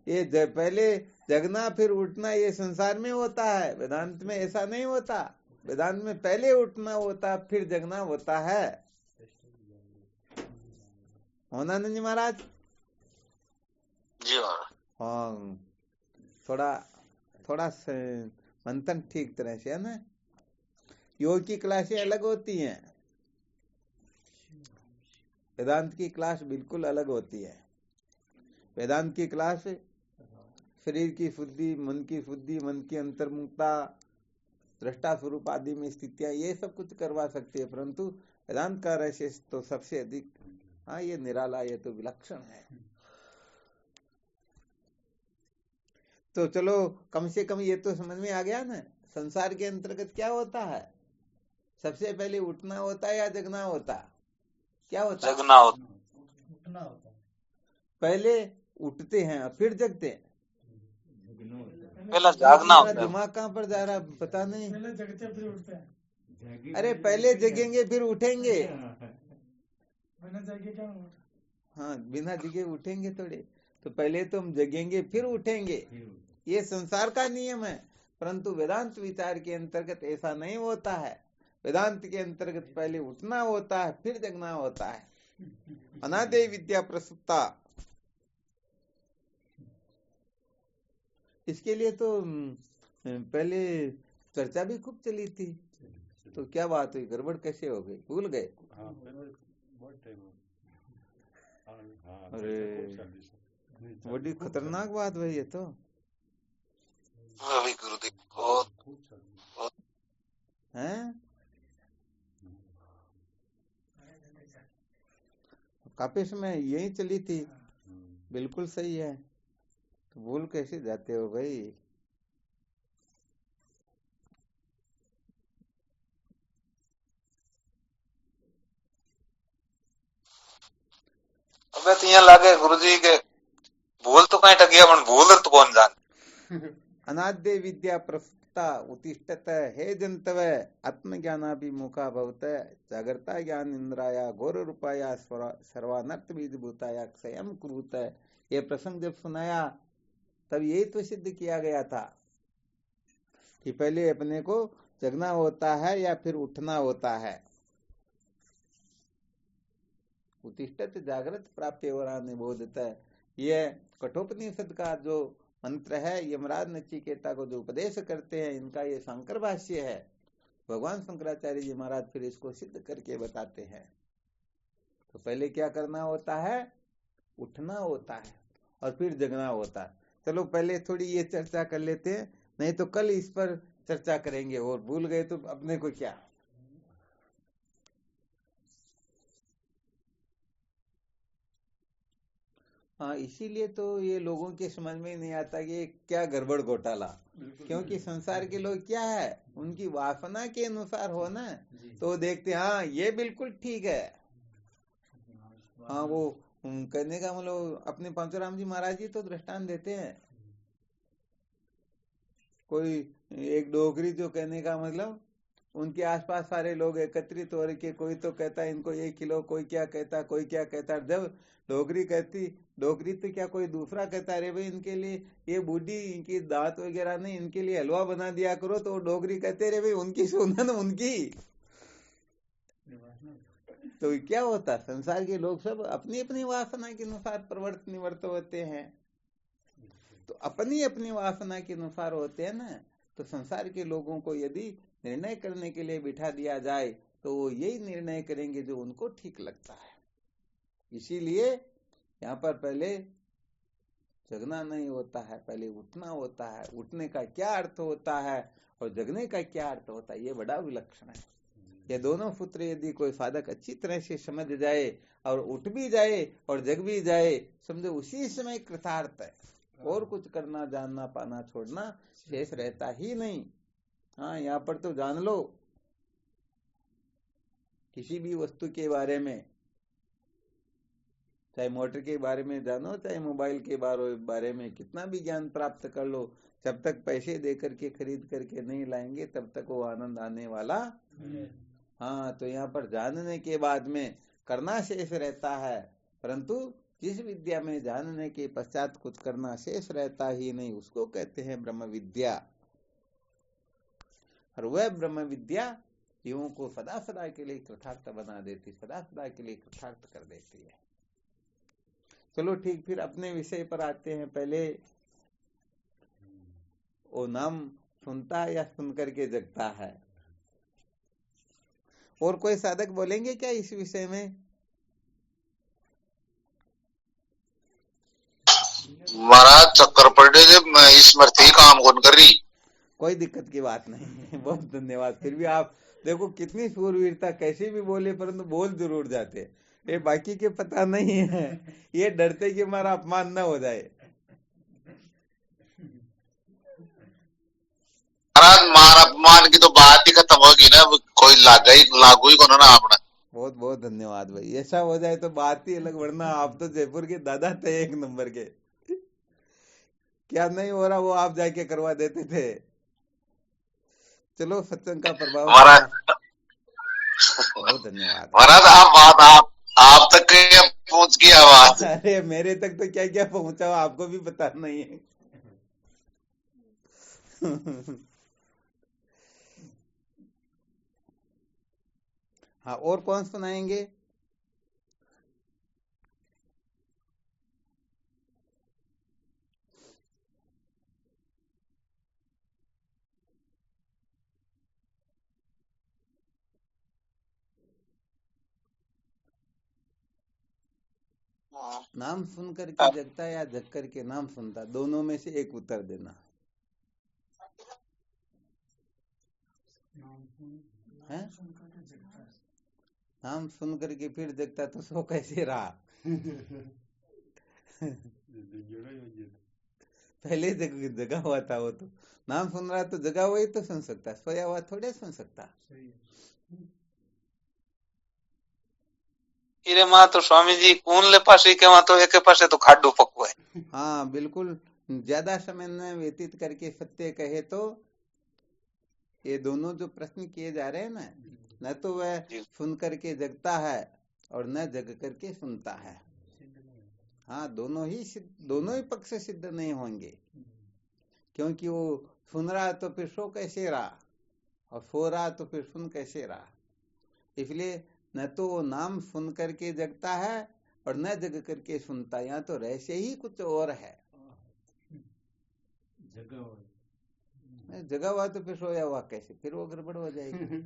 S1: ये पहले जगना फिर उठना ये संसार में होता है, वेदांत में ऐसा नहीं होता। वेदांत में पहले उठना होता फिर जगना होता है। होना नहीं महाराज?
S2: जी महाराज।
S1: हाँ, थोड़ा थोड़ा मंथन ठीक तरह से है ना। योग की क्लासें अलग होती हैं, वेदांत की क्लास बिल्कुल अलग होती है। वेदांत की क्लास शरीर की शुद्धि, मन की शुद्धि, मन की अंतर्मुखता, दृष्टा स्वरूप आदि में स्थितियां, ये सब कुछ करवा सकती है, परंतु वेदांत का रहस्य तो सबसे अधिक, हाँ ये निराला, ये तो विलक्षण है। तो चलो कम से कम ये तो समझ में आ गया ना, संसार के अंतर्गत क्या होता है। सबसे पहले उठना होता है या जगना होता? क्या होता?
S2: जगना होता।
S1: पहले उठते हैं और फिर जगते हैं।
S2: पहला जागना होता है।
S1: दिमाग कहाँ पर जा रहा पता नहीं।
S3: पहले जगते फिर उठते हैं।
S1: अरे पहले जगेंगे फिर उठेंगे।
S3: बिना जगे क्या उठे?
S1: हाँ, बिना जगे उठेंगे थोड़े। तो पहले तो हम जगेंगे फिर उठेंगे, ये संसार का नियम है। परंतु वेदांत विचार के अंतर्गत ऐसा नहीं होता है। वेदांत के अंतर्गत पहले उठना होता है फिर जगना होता है। अनादि विद्या प्रसुप्ता, इसके लिए तो पहले चर्चा भी खूब चली थी। तो क्या बात हुई, गड़बड़ कैसे हो गई, भूल गए? अरे बड़ी खतरनाक बात भाई ये तो।
S2: गुरुदेव
S1: हैं? काफी समय यही चली थी, बिल्कुल सही है। तो भूल कैसे जाते हो भाई?
S2: अब तो यहाँ लागे गुरुजी के भूल तो कहीं टकिया मन भूल तो कौन जान।
S1: अनाद्य विद्या प्रस्तुता उत्तिष्ठत हे जंतव आत्मज्ञानाभिमुखा भवत जागृता ज्ञान इंद्राया घोर रूपाया सर्वानर्थ बीजभूताया क्षयम कुरुत। ये प्रसंग जब सुनाया तब यही तो सिद्ध किया गया था कि पहले अपने को जगना होता है या फिर उठना होता है। उत्तिष्ठत जागृत प्राप्त निबोधत, ये कठोपनिषद का जो मंत्र है, यमराज नचिकेता को जो उपदेश करते हैं, इनका ये शंकर भाष्य है। भगवान शंकराचार्य जी महाराज फिर इसको सिद्ध करके बताते हैं। तो पहले क्या करना होता है, उठना होता है और फिर जगना होता है। चलो पहले थोड़ी ये चर्चा कर लेते हैं, नहीं तो कल इस पर चर्चा करेंगे और भूल गए तो अपने को क्या। हाँ, इसीलिए तो ये लोगों के समझ में नहीं आता कि क्या गड़बड़ घोटाला, क्योंकि संसार के लोग क्या है, उनकी वासना के अनुसार हो ना, तो देखते हाँ ये बिल्कुल ठीक है। हाँ, वो कहने का मतलब अपने पंचराम जी महाराज जी तो दृष्टांत देते हैं। कोई एक डोगरी जो कहने का मतलब उनके आसपास सारे लोग एकत्रित हो रहे, कोई तो कहता है इनको 1 किलो, कोई क्या कहता, कोई क्या कहता। जब डोगरी कहती, डोगरी तो क्या कोई दूसरा कहता, अरे भाई इनके लिए ये बूढ़ी, इनकी दांत वगैरह नहीं, इनके लिए हलवा बना दिया करो, तो डोगरी कहते रहे भाई उनकी सुनन उनकी। तो क्या होता, संसार के लोग सब अपनी अपनी वासना के अनुसार प्रवृत्त निवर्त होते हैं। तो अपनी अपनी वासना के अनुसार होते हैं ना, तो संसार के लोगों को यदि निर्णय करने के लिए बिठा दिया जाए तो वो यही निर्णय करेंगे जो उनको ठीक लगता है। इसीलिए यहाँ पर पहले जगना नहीं होता है, पहले उठना होता है। उठने का क्या अर्थ होता है और जगने का क्या अर्थ होता है, ये बड़ा विलक्षण है। ये दोनों सूत्र यदि कोई साधक अच्छी तरह से समझ जाए और उठ भी जाए और जग भी जाए, समझो उसी समय कृतार्थ है। और कुछ करना, जानना, पाना, छोड़ना शेष रहता ही नहीं। हाँ, यहाँ पर तो जान लो, किसी भी वस्तु के बारे में, चाहे मोटर के बारे में जानो, चाहे मोबाइल के बारे में कितना भी ज्ञान प्राप्त कर लो, जब तक पैसे दे करके खरीद करके नहीं लाएंगे तब तक वो आनंद आने वाला। हाँ, तो यहाँ पर जानने के बाद में करना शेष रहता है, परंतु जिस विद्या में जानने के पश्चात कुछ करना शेष रहता ही नहीं, उसको कहते हैं ब्रह्म विद्या। और वह ब्रह्म विद्या जीवों को सदा सदा के लिए कृतार्थ बना देती, सदा सदा के लिए कृतार्थ कर देती है। चलो ठीक, फिर अपने विषय पर आते हैं। पहले वो नाम सुनता है या सुन करके जगता है। और कोई साधक बोलेंगे क्या इस विषय में?
S2: महाराज चक्कर पड़े स्मृति काम कौन कर रही।
S1: कोई दिक्कत की बात नहीं है, बहुत धन्यवाद। फिर भी आप देखो कितनी सूरवीरता, कैसे भी बोले परंतु बोल जरूर जाते। ये बाकी के पता नहीं है, ये डरते कि हमारा अपमान न हो जाए।
S2: महाराज मान अपमान की तो बात ही खत्म होगी ना, कोई लागू ही कौन ना आपने।
S1: बहुत बहुत धन्यवाद भाई, ऐसा हो जाए तो बात ही अलग, वरना आप तो जयपुर के दादा थे, 1 नंबर के। क्या नहीं हो रहा वो आप जाके करवा देते थे। चलो सत्संग का प्रभाव। बहुत धन्यवाद
S2: महाराज। आप तक पहुंच गई आवाज।
S1: अरे मेरे तक तो क्या क्या पहुंचा आपको भी पता नहीं है। हाँ, और कौन सुनाएंगे? नाम सुन करके जगता या जग करके नाम सुनता, दोनों में से एक उत्तर देना है। नाम सुन करके फिर जगता तो सो कैसे रहा। पहले जगा हुआ था वो, तो नाम सुन रहा तो जगा हुआ ही तो सुन सकता, सोया हुआ थोड़े सुन सकता।
S2: इरे माँ तो स्वामी जी कौन ले पासे के वहां तो एक पासे तो खाडो पकवा है।
S1: हाँ बिल्कुल, ज्यादा समय न व्यतीत करके सत्य कहे तो ये दोनों जो प्रश्न किए जा रहे हैं ना, न तो वह सुन करके जगता है और न जग करके सुनता है। हाँ दोनों ही पक्ष सिद्ध नहीं होंगे, क्योंकि वो सुन रहा तो फिर सो कैसे रहा और सो रहा तो फिर सुन कैसे रहा। इसलिए न तो वो नाम सुन करके जगता है और न जग करके सुनता, यहाँ तो रहस्य ही कुछ और है। जगा हुआ तो फिर सोया हुआ कैसे, फिर वो गड़बड़ हो जाएगी।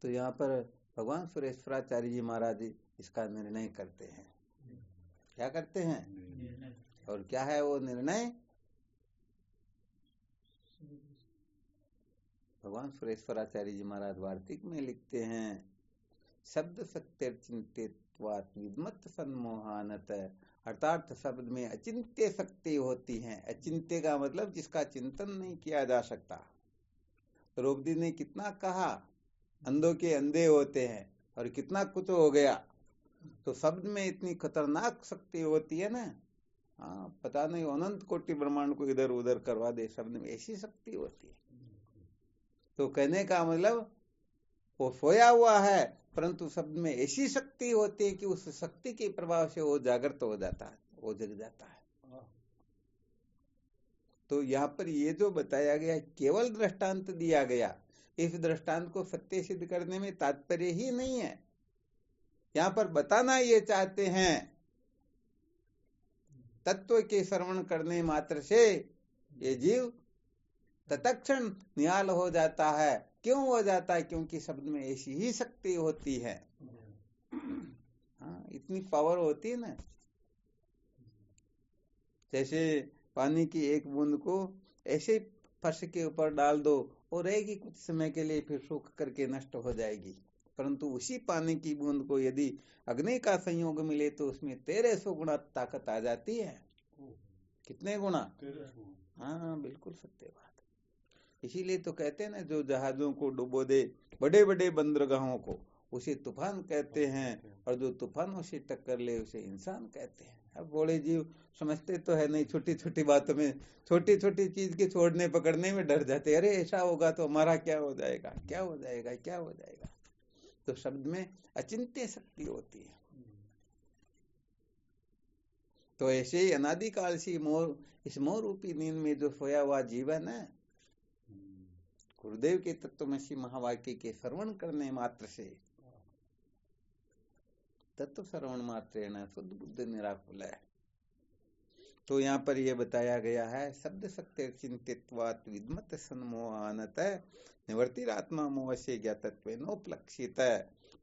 S1: तो यहाँ पर भगवान सुरेश्वराचार्य जी महाराज इसका निर्णय करते हैं। क्या करते हैं और क्या है वो निर्णय? भगवान सुरेश्वराचार्य जी महाराज वार्तिक में लिखते हैं, शब्द सत्य चिंतित्वात् विद्मत सन्मोहानत, अर्थात शब्द में अचिंत्य शक्ति होती है। अचिंत्य का मतलब जिसका चिंतन नहीं किया जा सकता। द्रौपदी ने कितना कहा अंधों के अंधे होते हैं और कितना कुछ हो गया। तो शब्द में इतनी खतरनाक शक्ति होती है ना, हाँ पता नहीं अनंत कोटि ब्रह्मांड को इधर उधर करवा दे, शब्द में ऐसी शक्ति होती है। तो कहने का मतलब वो सोया हुआ है परंतु शब्द में ऐसी शक्ति होती है कि उस शक्ति के प्रभाव से वो जागृत हो जाता है, वो जग जाता है। तो यहाँ पर ये जो बताया गया केवल दृष्टांत दिया गया, इस दृष्टांत को सत्य सिद्ध करने में तात्पर्य ही नहीं है। यहाँ पर बताना ये चाहते हैं तत्व के श्रवण करने मात्र से ये जीव तत्क्षण निहाल हो जाता है। क्यों हो जाता है? क्योंकि शब्द में ऐसी ही शक्ति होती है। हाँ इतनी पावर होती है ना। जैसे पानी की एक बूंद को ऐसे फर्श के ऊपर डाल दो, वो रहेगी कुछ समय के लिए, फिर सूख करके नष्ट हो जाएगी। परंतु उसी पानी की बूंद को यदि अग्नि का संयोग मिले तो उसमें 1300 गुना ताकत आ जाती है। कितने गुना? हाँ बिल्कुल सत्य बात। इसीलिए तो कहते हैं ना, जो जहाजों को डुबो दे बड़े बड़े बंदरगाहों को, उसे तूफान कहते हैं, और जो तूफानों से टक्कर ले उसे इंसान कहते हैं। अब बड़े जीव समझते तो है नहीं, छोटी छोटी बातों में, छोटी छोटी चीज के छोड़ने पकड़ने में डर जाते। अरे ऐसा होगा तो हमारा क्या हो जाएगा, क्या हो जाएगा, क्या हो जाएगा। तो शब्द में अचिंत्य शक्ति होती है। तो ऐसे ही अनादिकाल से इस मोह रूपी नींद में जो सोया हुआ जीवन है, गुरुदेव के तत्वमसी महावाक्य के श्रवण करने मात्र से, तत्व श्रवण मात्रेण शुद्ध बुद्ध निराकुल है। तो यहाँ पर यह बताया गया है, शब्द सत्य चिंतित्वात् विद्मत सन्मोहानत निवर्तिरात्मा मोह से ज्ञातत्व नोपलक्षित।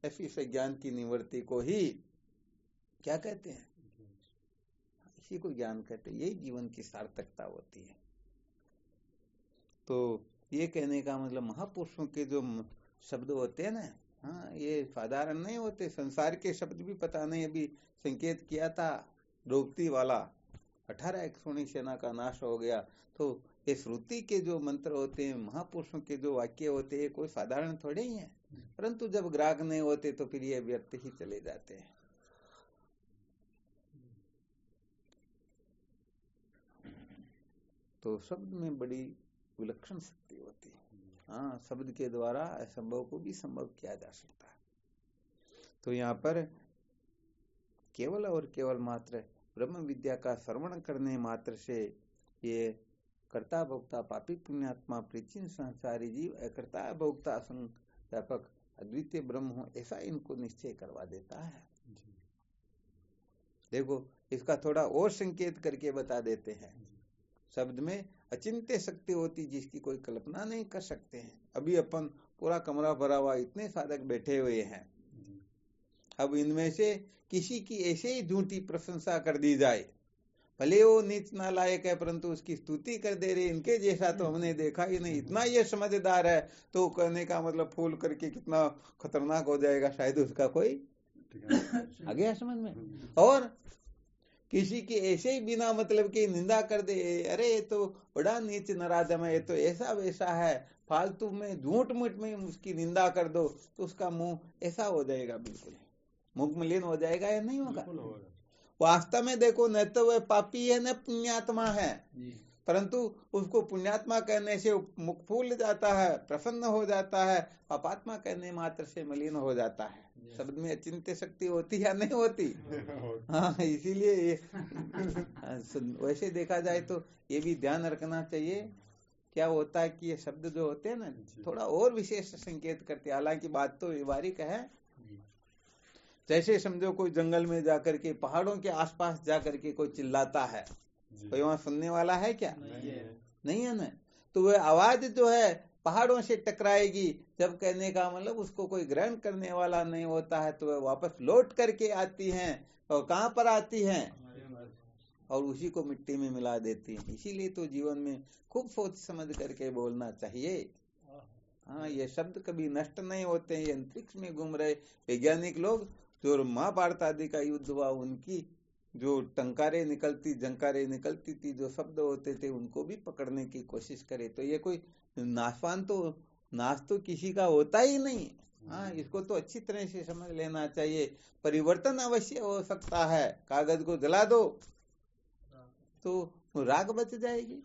S1: ऐसी से ज्ञान की निवृत्ति को ही क्या कहते हैं? इसी को ज्ञान कहते हैं। यही जीवन की सार्थकता होती है। तो ये कहने का मतलब महापुरुषों के जो शब्द होते हैं ना, हाँ ये साधारण नहीं होते। संसार के शब्द भी पता नहीं, अभी संकेत किया था द्रौपदी वाला, 18 100 सेना का नाश हो गया। तो ये श्रुति के जो मंत्र होते हैं, महापुरुषों के जो वाक्य होते हैं, कोई साधारण थोड़े ही है। परंतु जब ग्राह्य नहीं होते तो फिर ये व्यर्थ ही चले जाते हैं। तो शब्द में बड़ी विलक्षण शक्ति होती है। हाँ शब्द के द्वारा असंभव को भी संभव किया जा सकता है। तो यहाँ पर केवल और केवल मात्र ब्रह्म विद्या का श्रवण करने मात्र से ये कर्ता भोक्ता पापी पुण्यात्मा प्रीचिन संसारी जीव अकर्ता भोक्ता संज्ञापक अद्वितीय ब्रह्म हो, ऐसा इनको निश्चय करवा देता है। देखो इसका थोड़ा और संकेत करके बता देते हैं। शब्द में अचिंत्य शक्ति होती जिसकी कोई कल्पना नहीं कर सकते हैं। अभी अपन पूरा कमरा भरा हुआ, इतने साधक बैठे हुए हैं। अब इनमें से किसी की ऐसे ही झूठी प्रशंसा कर दी जाए, भले वो नीच नालायक है परंतु उसकी स्तुति कर दे रहे, इनके जैसा तो हमने देखा ही नहीं, इतना ये समझदार है। तो कहने का मतलब फूल करके कितना खतरनाक हो जाएगा, शायद उसका कोई आ गया समझ में। और किसी की ऐसे ही बिना मतलब की निंदा कर दे, अरे ये तो बड़ा नीच नराधम है, ये तो ऐसा वैसा है, फालतू में झूठ मूठ में उसकी निंदा कर दो, तो उसका मुंह ऐसा हो जाएगा, बिल्कुल मुख मलिन हो जाएगा या नहीं होगा? वास्तव में देखो, न तो वह पापी है न पुण्यात्मा है, परंतु उसको पुण्यात्मा कहने से मुख फूल जाता है, प्रसन्न हो जाता है, पापात्मा कहने मात्र से मलिन हो जाता है। शब्द में अचिंत्य शक्ति होती या नहीं होती? हाँ, इसीलिए वैसे देखा जाए तो ये भी ध्यान रखना चाहिए। क्या होता है कि ये शब्द जो होते हैं ना, थोड़ा और विशेष संकेत करते हैं, हालांकि बात तो व्यवहारिक है। जैसे समझो कोई जंगल में जाकर के, पहाड़ों के आसपास जाकर के कोई चिल्लाता है, कोई वहां सुनने वाला है क्या? नहीं है ना। तो वह आवाज जो है पहाड़ों से टकराएगी, जब कहने का मतलब उसको कोई ग्रहण करने वाला नहीं होता है, तो वह वापस लौट करके आती हैं, और कहाँ पर आती हैं? और उसी को मिट्टी में मिला देती हैं। इसीलिए तो जीवन में खूब सोच समझ करके बोलना चाहिए। हाँ, ये शब्द कभी नष्ट नहीं होते हैं। ये अंतरिक्ष में घूम रहे वैज्ञानिक लोग, जो महाभारत आदि का युद्ध हुआ, उनकी जो टंकारे निकलती, जंकारे निकलती थी, जो शब्द होते थे, उनको भी पकड़ने की कोशिश करे, तो ये कोई नाशवान तो नाश तो किसी का होता ही नहीं। हाँ, इसको तो अच्छी तरह से समझ लेना चाहिए। परिवर्तन अवश्य हो सकता है, कागज को जला दो तो राख बच जाएगी,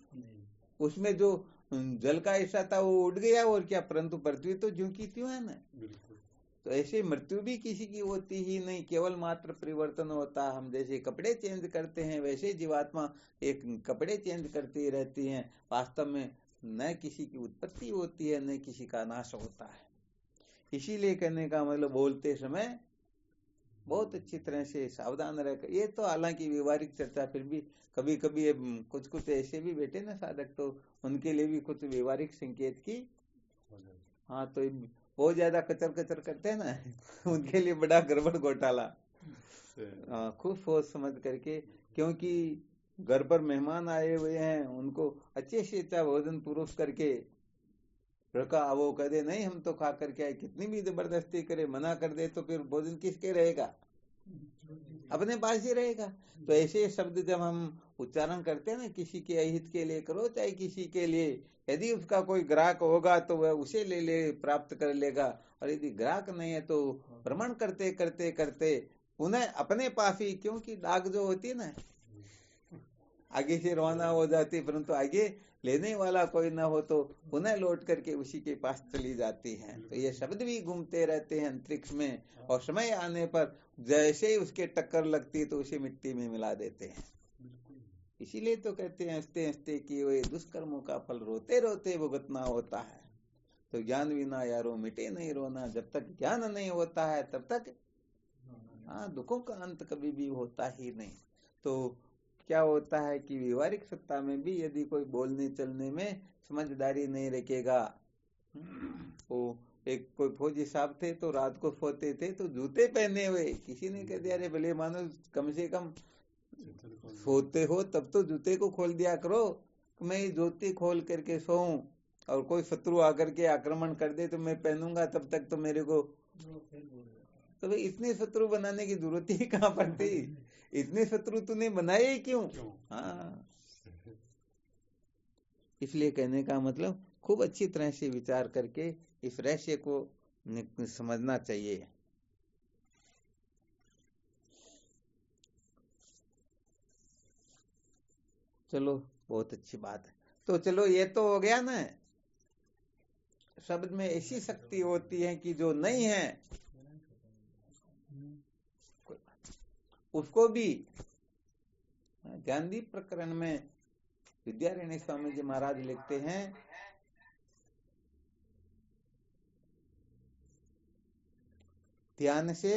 S1: उसमें जो जल का हिस्सा था वो उड़ गया, और क्या, परंतु पृथ्वी तो ज्यों की त्यों है ना। तो ऐसे मृत्यु भी किसी की होती ही नहीं, केवल मात्र परिवर्तन होता। हम जैसे कपड़े चेंज करते हैं, वैसे जीवात्मा एक कपड़े चेंज करती रहती हैं। वास्तव में न किसी की उत्पत्ति होती है, न किसी का नाश होता है। इसीलिए कहने का मतलब, बोलते समय बहुत अच्छी तरह से सावधान रहकर, ये तो हालांकि व्यवहारिक चर्चा, फिर भी कभी कभी कुछ कुछ ऐसे भी बैठे ना साधक, तो उनके लिए भी कुछ व्यवहारिक संकेत की, हाँ, तो बहुत ज्यादा कचर कचर करते हैं ना उनके लिए बड़ा गड़बड़ घोटाला। खूब सोच समझ करके, क्योंकि घर पर मेहमान आए हुए हैं, उनको अच्छे से अच्छा भोजन पुरुष करके रखा, वो कह दे नहीं हम तो खा करके आए, कितनी भी जबरदस्ती करे, मना कर दे, तो फिर भोजन किसके रहेगा? अपने पास ही रहेगा। तो ऐसे शब्द जब हम उच्चारण करते हैं ना, किसी के अहित के लिए करो, चाहे किसी के लिए, यदि उसका कोई ग्राहक होगा तो वह उसे ले ले, प्राप्त कर लेगा, और यदि ग्राहक नहीं है तो भ्रमण करते करते करते पुनः अपने पास ही, क्योंकि डाक जो होती है ना, आगे से रवाना हो जाती, परंतु आगे लेने वाला कोई ना हो तो पुनः लौट करके उसी के पास चली जाती हैं। तो ये शब्द भी घूमते रहते हैं अंतरिक्ष में, और समय आने पर जैसे ही उसके टक्कर लगती है तो उसे मिट्टी में मिला देते हैं। इसीलिए तो कहते हैं, हंसते हंसते किए हुए दुष्कर्मों का फल रोते रोते भुगतना होता है। तो ज्ञान बिना यारो मिटे नहीं रोना, जब तक ज्ञान नहीं होता है तब तक दुखों का अंत कभी भी होता ही नहीं। तो क्या होता है कि व्यवहारिक सत्ता में भी यदि कोई बोलने चलने में समझदारी नहीं रखेगा, वो एक कोई फौजी साहब थे, तो रात को सोते थे तो जूते पहने हुए, किसी ने कह दिया, अरे भले मानो कम से कम सोते हो तब तो जूते को खोल दिया करो, मैं ये जूते खोल करके सोऊं, और कोई शत्रु आकर के आक्रमण कर दे तो मैं पहनूंगा, तब तक तो मेरे को, तो भाई इतने शत्रु बनाने की जरूरत ही कहाँ पड़ती, इतने शत्रु तूने बनाए क्यों? हाँ, इसलिए कहने का मतलब, खूब अच्छी तरह से विचार करके इस रहस्य को समझना चाहिए। चलो, बहुत अच्छी बात है। तो चलो, ये तो हो गया ना, शब्द में ऐसी शक्ति होती है कि जो नहीं है उसको भी। ज्ञानदीप प्रकरण में विद्यारण्य स्वामी जी महाराज लिखते हैं, ध्यान से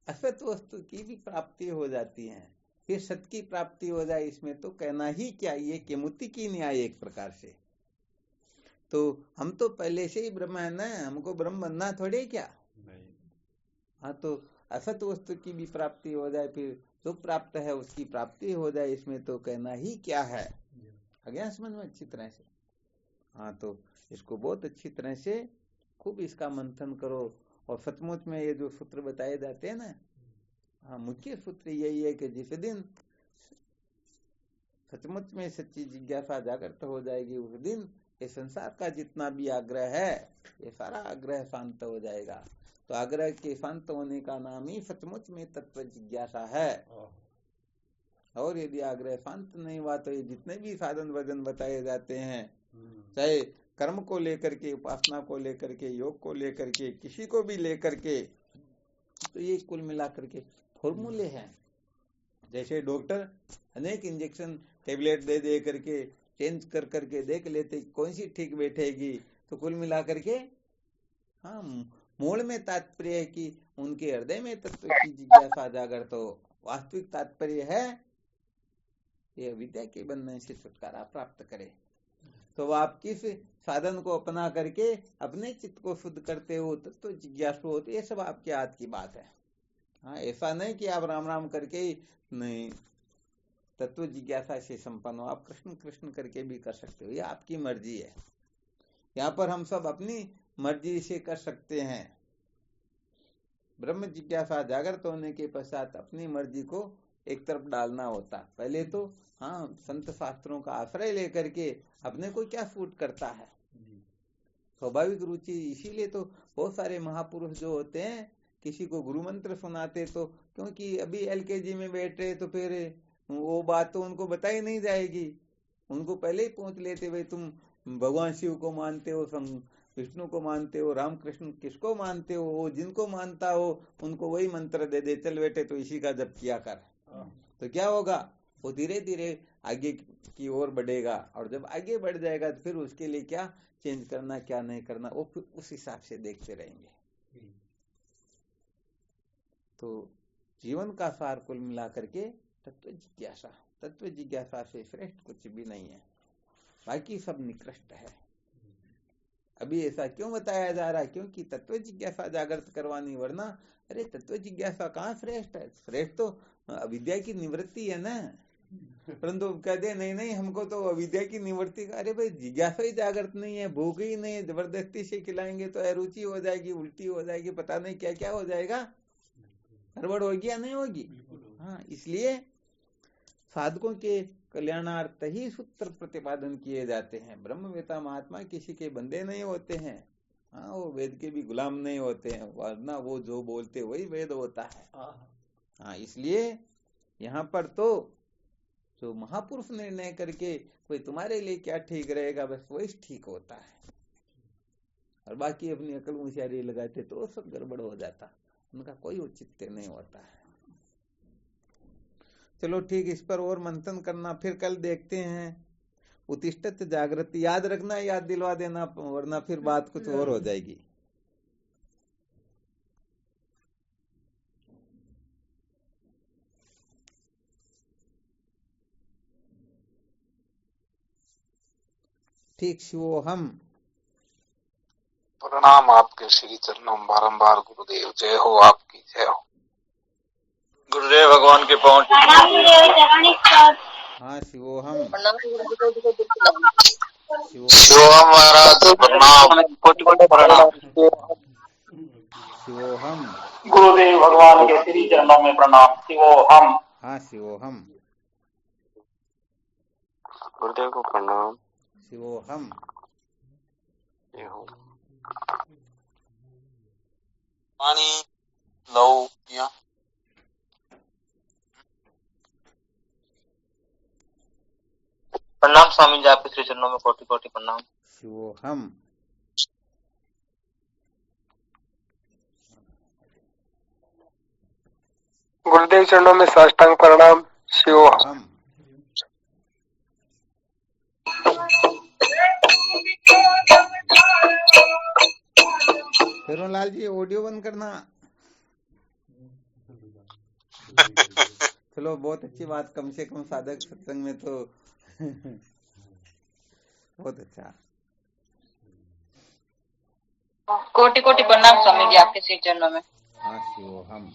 S1: असत वस्तु की भी प्राप्ति हो जाती है, फिर सत की प्राप्ति हो जाए, इसमें तो कहना ही क्या, ये केमुति की न्याय एक प्रकार से। तो हम तो पहले से ही ब्रह्म है ना, हमको ब्रह्म बनना थोड़े क्या। हाँ, तो असत वस्तु की भी प्राप्ति हो जाए, फिर जो प्राप्त है उसकी प्राप्ति हो जाए, इसमें तो कहना ही क्या है। आ गया समझ में अच्छी तरह से? हाँ, तो इसको बहुत अच्छी तरह से खूब इसका मंथन करो। और सचमुच में ये जो सूत्र बताए जाते हैं ना, हाँ, मुख्य सूत्र यही है कि जिस दिन सचमुच में सच्ची जिज्ञासा जागृत हो जाएगी, उस दिन ये संसार का जितना भी आग्रह है, ये सारा आग्रह शांत हो जाएगा। तो आग्रह के शांत होने का नाम ही सचमुच में तत्व जिज्ञासा है। और यदि आग्रह शांत नहीं हुआ तो ये जितने भी साधन वजन बताए जाते हैं, चाहे कर्म को लेकर के, उपासना को लेकर के, योग को लेकर के, किसी को भी लेकर के, तो ये कुल मिलाकर के फॉर्मूले हैं। जैसे डॉक्टर अनेक इंजेक्शन टेबलेट दे दे करके चेंज कर करके देख लेते कौन सी ठीक बैठेगी, तो कुल मिलाकर के हाँ, मूल में तात्पर्य है कि उनके हृदय में तत्व की जिज्ञासा जागृत हो। वास्तविक तात्पर्य है ये विद्या के बंधन से छुटकारा प्राप्त करे। तो आप किस साधन को अपना करके अपने चित्त को शुद्ध करते हो, तत्व जिज्ञासु हो, तो ये सब आपके हाथ की बात है। हाँ, ऐसा नहीं कि आप राम राम करके ही नहीं तत्व जिज्ञासा से संपन्न हो, आप कृष्ण कृष्ण करके भी कर सकते हो, ये आपकी मर्जी है। यहाँ पर हम सब अपनी मर्जी से कर सकते हैं। ब्रह्म जिज्ञासा जागृत होने के पश्चात अपनी मर्जी को एक तरफ डालना होता। पहले तो हाँ, संत शास्त्रों का आश्रय लेकर के अपने को क्या सूट करता है, स्वाभाविक रुचि। इसीलिए तो बहुत सारे महापुरुष जो होते हैं, किसी को गुरु मंत्र सुनाते तो, क्योंकि अभी LKG में बैठे तो फिर वो बात तो उनको बताई नहीं जाएगी, उनको पहले ही पूछ लेते, भाई तुम भगवान शिव को मानते हो, विष्णु को मानते हो, राम कृष्ण किसको मानते हो? वो जिनको मानता हो उनको वही मंत्र दे दे, चल बेटे तो इसी का जप किया कर। तो क्या होगा, वो धीरे धीरे आगे की ओर बढ़ेगा, और जब आगे बढ़ जाएगा तो फिर उसके लिए क्या चेंज करना, क्या नहीं करना, वो फिर उस हिसाब से देखते रहेंगे। तो जीवन का सार कुल मिला करके तत्व जिज्ञासा, तत्व जिज्ञासा से श्रेष्ठ कुछ भी नहीं है, बाकी सब निकृष्ट है। अभी ऐसा क्यों बताया जा रहा है? क्योंकि तत्व जिज्ञासा जागृत करवानी, वरना अरे तत्व जिज्ञासा कहाँ श्रेष्ठ है? श्रेष्ठ तो अविद्या की निवृत्ति है ना। परंतु कहते नहीं नहीं, हमको तो अविद्या की निवृत्ति का, अरे भाई जिज्ञासा ही जागृत नहीं है, भूख ही नहीं है, जबरदस्ती से खिलाएंगे तो अरुचि हो जाएगी, उल्टी हो जाएगी, पता नहीं क्या क्या हो जाएगा, गड़बड़ होगी या नहीं होगी। हाँ, इसलिए साधकों के कल्याणार्थ ही सूत्र प्रतिपादन किए जाते हैं। ब्रह्मवेता महात्मा किसी के बंदे नहीं होते हैं, हाँ, वो वेद के भी गुलाम नहीं होते हैं, वरना वो जो बोलते वही वेद होता है। हाँ, इसलिए यहाँ पर तो जो महापुरुष निर्णय करके कोई तुम्हारे लिए क्या ठीक रहेगा, बस वही ठीक होता है, और बाकी अपनी अकल होशियारी लगाते तो सब गड़बड़ हो जाता, उनका कोई औचित्य नहीं होता है। चलो ठीक, इस पर और मंथन करना, फिर कल देखते हैं। उत्तिष्ठत जागृति याद रखना, याद दिलवा देना, वरना फिर बात कुछ और हो जाएगी। ठीक, शिवोहम।
S2: प्रणाम आपके श्री चरणों में बारंबार। गुरुदेव जय हो, आपकी जय हो। गुरुदेव भगवान के पांव।
S1: हाँ, शिवोहम।
S2: शिवोहम महाराज, प्रणाम, कोटि-कोटि प्रणाम।
S1: शिवोहम।
S2: गुरुदेव भगवान के श्री चरणों में प्रणाम। शिवोहम।
S1: हाँ, शिवोहम।
S2: गुरुदेव को प्रणाम।
S1: शिवोहम।
S2: पानी लो या प्रणाम स्वामी जी, आपके श्री चरणों में कोटि कोटि प्रणाम।
S1: शिवोहम।
S2: गुरुदेव चरणों में साष्टांग प्रणाम। शिवोहम।
S1: फेरोलाल जी, ऑडियो बंद करना। चलो, बहुत अच्छी बात, कम से कम साधक सत्संग में तो बहुत अच्छा।
S4: कोटि कोटि प्रणाम स्वामी जी, आपके श्री चरणों में।
S1: हाँ, शिवोहम।